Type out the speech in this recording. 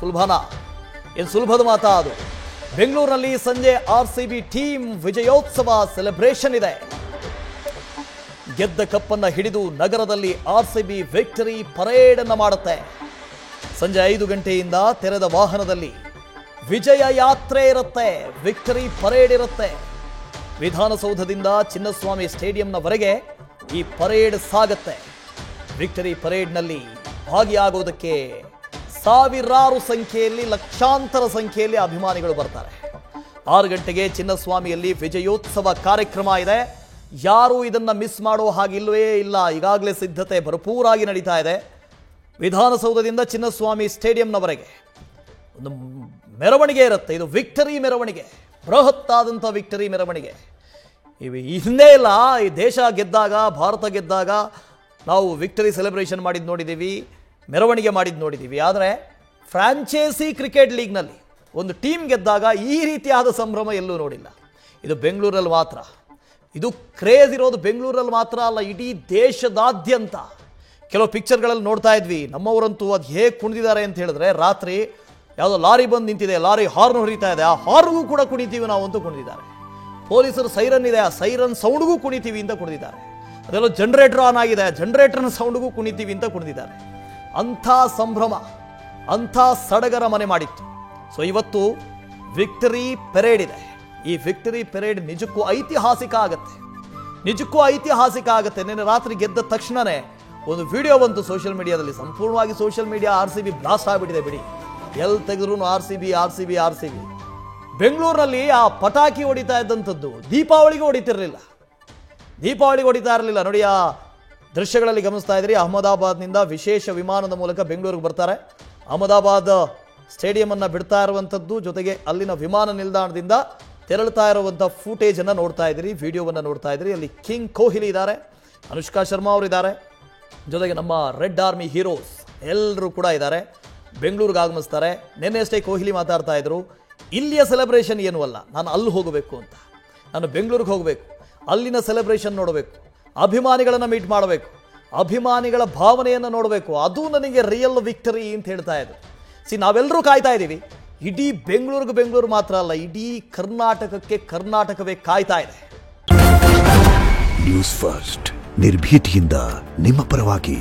ಸುಲಭನಾ? ಏನು ಸುಲಭದ ಮಾತಾ ಅದು? ಬೆಂಗಳೂರಿನಲ್ಲಿ ಸಂಜೆ RCB ಟೀಮ್ ವಿಜಯೋತ್ಸವ ಸೆಲೆಬ್ರೇಷನ್ ಇದೆ. ಗೆದ್ದ ಕಪ್ಪನ್ನು ಹಿಡಿದು ನಗರದಲ್ಲಿ RCB ವಿಕ್ಟರಿ ಪರೇಡ್ ಅನ್ನು ಮಾಡುತ್ತೆ. ಸಂಜೆ 5 ಗಂಟೆಯಿಂದ ತೆರೆದ ವಾಹನದಲ್ಲಿ ವಿಜಯ ಯಾತ್ರೆ ಇರುತ್ತೆ, ವಿಕ್ಟರಿ ಪರೇಡ್ ಇರುತ್ತೆ. ವಿಧಾನಸೌಧದಿಂದ ಚಿನ್ನಸ್ವಾಮಿ ಸ್ಟೇಡಿಯಂನವರೆಗೆ ಈ ಪರೇಡ್ ಸಾಗುತ್ತೆ. ವಿಕ್ಟರಿ ಪರೇಡ್ನಲ್ಲಿ ಭಾಗಿಯಾಗುವುದಕ್ಕೆ ಸಾವಿರಾರು ಸಂಖ್ಯೆಯಲ್ಲಿ, ಲಕ್ಷಾಂತರ ಸಂಖ್ಯೆಯಲ್ಲಿ ಅಭಿಮಾನಿಗಳು ಬರ್ತಾರೆ. 6 ಗಂಟೆಗೆ ಚಿನ್ನಸ್ವಾಮಿಯಲ್ಲಿ ವಿಜಯೋತ್ಸವ ಕಾರ್ಯಕ್ರಮ ಇದೆ. ಯಾರೂ ಇದನ್ನ ಮಿಸ್ ಮಾಡೋ ಹಾಗಿಲ್ಲವೇ ಇಲ್ಲ. ಈಗಾಗಲೇ ಸಿದ್ಧತೆ ಭರಪೂರಾಗಿ ನಡೀತಾ ಇದೆ. ವಿಧಾನಸೌಧದಿಂದ ಚಿನ್ನಸ್ವಾಮಿ ಸ್ಟೇಡಿಯಂನವರೆಗೆ ಒಂದು ಮೆರವಣಿಗೆ ಇರುತ್ತೆ. ಇದು ವಿಕ್ಟರಿ ಮೆರವಣಿಗೆ, ಬೃಹತ್ತಾದಂಥ ವಿಕ್ಟರಿ ಮೆರವಣಿಗೆ. ಈ ಹಿಂದೆ ಇಲ್ಲ, ಈ ದೇಶ ಗೆದ್ದಾಗ, ಭಾರತ ಗೆದ್ದಾಗ ನಾವು ವಿಕ್ಟರಿ ಸೆಲೆಬ್ರೇಷನ್ ಮಾಡಿದ್ದು ನೋಡಿದ್ದೀವಿ, ಮೆರವಣಿಗೆ ಮಾಡಿದ್ದು ನೋಡಿದ್ದೀವಿ. ಆದರೆ ಫ್ರಾಂಚೈಸಿ ಕ್ರಿಕೆಟ್ ಲೀಗ್ನಲ್ಲಿ ಒಂದು ಟೀಮ್ ಗೆದ್ದಾಗ ಈ ರೀತಿಯಾದ ಸಂಭ್ರಮ ಎಲ್ಲೂ ನೋಡಿಲ್ಲ. ಇದು ಬೆಂಗಳೂರಲ್ಲಿ ಮಾತ್ರ. ಇದು ಕ್ರೇಜ್ ಇರೋದು ಬೆಂಗಳೂರಲ್ಲಿ ಮಾತ್ರ ಅಲ್ಲ, ಇಡೀ ದೇಶದಾದ್ಯಂತ. ಕೆಲವು ಪಿಕ್ಚರ್ಗಳಲ್ಲಿ ನೋಡ್ತಾ ಇದ್ವಿ, ನಮ್ಮವರಂತೂ ಅದು ಹೇಗೆ ಕುಣಿದಿದ್ದಾರೆ ಅಂತ ಹೇಳಿದ್ರೆ, ರಾತ್ರಿ ಯಾವುದೋ ಲಾರಿ ಬಂದು ನಿಂತಿದೆ, ಲಾರಿ ಹಾರ್ನ್ ಹೊರಿತಾ ಇದೆ, ಆ ಹಾರ್ನ್ಗೂ ಕೂಡ ಕುಣಿತೀವಿ ನಾವು ಅಂತೂ ಕುಣಿದಿದ್ದಾರೆ. ಪೊಲೀಸರು ಸೈರನ್ ಇದೆ, ಆ ಸೈರನ್ ಸೌಂಡ್ಗೂ ಕುಣಿತೀವಿ ಅಂತ ಕುಣಿದಿದ್ದಾರೆ. ಅದೆಲ್ಲ ಜನರೇಟರ್ ಆನ್ ಆಗಿದೆ, ಜನರೇಟರ್ನ ಸೌಂಡ್ಗೂ ಕುಣಿತೀವಿ ಅಂತ ಕುಣಿದಿದ್ದಾರೆ. ಅಂಥ ಸಂಭ್ರಮ, ಅಂಥ ಸಡಗರ ಮನೆ ಮಾಡಿತ್ತು. ಸೊ ಇವತ್ತು ವಿಕ್ಟರಿ ಪೆರೇಡ್ ಇದೆ. ಈ ವಿಕ್ಟರಿ ಪೆರೇಡ್ ನಿಜಕ್ಕೂ ಐತಿಹಾಸಿಕ ಆಗುತ್ತೆ, ನಿಜಕ್ಕೂ ಐತಿಹಾಸಿಕ ಆಗುತ್ತೆ. ನಿನ್ನೆ ರಾತ್ರಿ ಗೆದ್ದ ತಕ್ಷಣವೇ ಒಂದು ವಿಡಿಯೋ ಬಂತು ಸೋಷಿಯಲ್ ಮೀಡಿಯಾದಲ್ಲಿ. ಸಂಪೂರ್ಣವಾಗಿ ಸೋಷಿಯಲ್ ಮೀಡಿಯಾ RCB ಬ್ಲಾಸ್ಟ್ ಆಗಿಬಿಟ್ಟಿದೆ ಬಿಡಿ. ಎಲ್ಲಿ ತೆಗೆದ್ರು RCB RCB RCB. ಬೆಂಗಳೂರಿನಲ್ಲಿ ಆ ಪಟಾಕಿ ಹೊಡಿತಾ ಇದ್ದಂಥದ್ದು ದೀಪಾವಳಿಗೆ ಹೊಡಿತಿರಲಿಲ್ಲ, ದೀಪಾವಳಿಗೆ ಹೊಡಿತಾ ಇರಲಿಲ್ಲ. ನೋಡಿ, ಆ ದೃಶ್ಯಗಳಲ್ಲಿ ಗಮನಿಸ್ತಾ ಇದ್ರಿ. ಅಹಮದಾಬಾದ್ನಿಂದ ವಿಶೇಷ ವಿಮಾನದ ಮೂಲಕ ಬೆಂಗಳೂರಿಗೆ ಬರ್ತಾರೆ. ಅಹಮದಾಬಾದ್ ಸ್ಟೇಡಿಯಂ ಬಿಡ್ತಾ ಇರುವಂಥದ್ದು, ಜೊತೆಗೆ ಅಲ್ಲಿನ ವಿಮಾನ ನಿಲ್ದಾಣದಿಂದ ತೆರಳುತ್ತಾ ಇರುವಂಥ ಫೂಟೇಜನ್ನು ನೋಡ್ತಾ ಇದ್ದೀರಿ, ವಿಡಿಯೋವನ್ನು ನೋಡ್ತಾ ಇದ್ದೀರಿ. ಅಲ್ಲಿ ಕಿಂಗ್ ಕೊಹ್ಲಿ ಇದ್ದಾರೆ, ಅನುಷ್ಕಾ ಶರ್ಮಾ ಅವರು ಇದ್ದಾರೆ, ಜೊತೆಗೆ ನಮ್ಮ ರೆಡ್ ಆರ್ಮಿ ಹೀರೋಸ್ ಎಲ್ಲರೂ ಕೂಡ ಇದ್ದಾರೆ. ಬೆಂಗಳೂರಿಗೆ ಆಗಮಿಸ್ತಾರೆ. ನಿನ್ನೆಷ್ಟೇ ಕೊಹ್ಲಿ ಮಾತಾಡ್ತಾ ಇದ್ರು, ಇಲ್ಲಿಯ ಸೆಲೆಬ್ರೇಷನ್ ಏನೂ ಅಲ್ಲ, ನಾನು ಅಲ್ಲಿ ಹೋಗಬೇಕು ಅಂತ, ನಾನು ಬೆಂಗಳೂರಿಗೆ ಹೋಗಬೇಕು, ಅಲ್ಲಿನ ಸೆಲೆಬ್ರೇಷನ್ ನೋಡಬೇಕು, ಅಭಿಮಾನಿಗಳನ್ನು ಮೀಟ್ ಮಾಡಬೇಕು, ಅಭಿಮಾನಿಗಳ ಭಾವನೆಯನ್ನು ನೋಡಬೇಕು, ಅದು ನನಗೆ ರಿಯಲ್ ವಿಕ್ಟರಿ ಅಂತ ಹೇಳ್ತಾ ಇದ್ರು. ನಾವೆಲ್ಲರೂ ಕಾಯ್ತಾ ಇದ್ದೀವಿ. ಇಡೀ ಬೆಂಗಳೂರು ಮಾತ್ರ ಅಲ್ಲ, ಇಡೀ ಕರ್ನಾಟಕವೇ ಕಾಯ್ತಾ ಇದೆ. ನ್ಯೂಸ್ ಫಸ್ಟ್, ನಿರ್ಭೀತಿಯಿಂದ ನಿಮ್ಮ ಪರವಾಗಿ.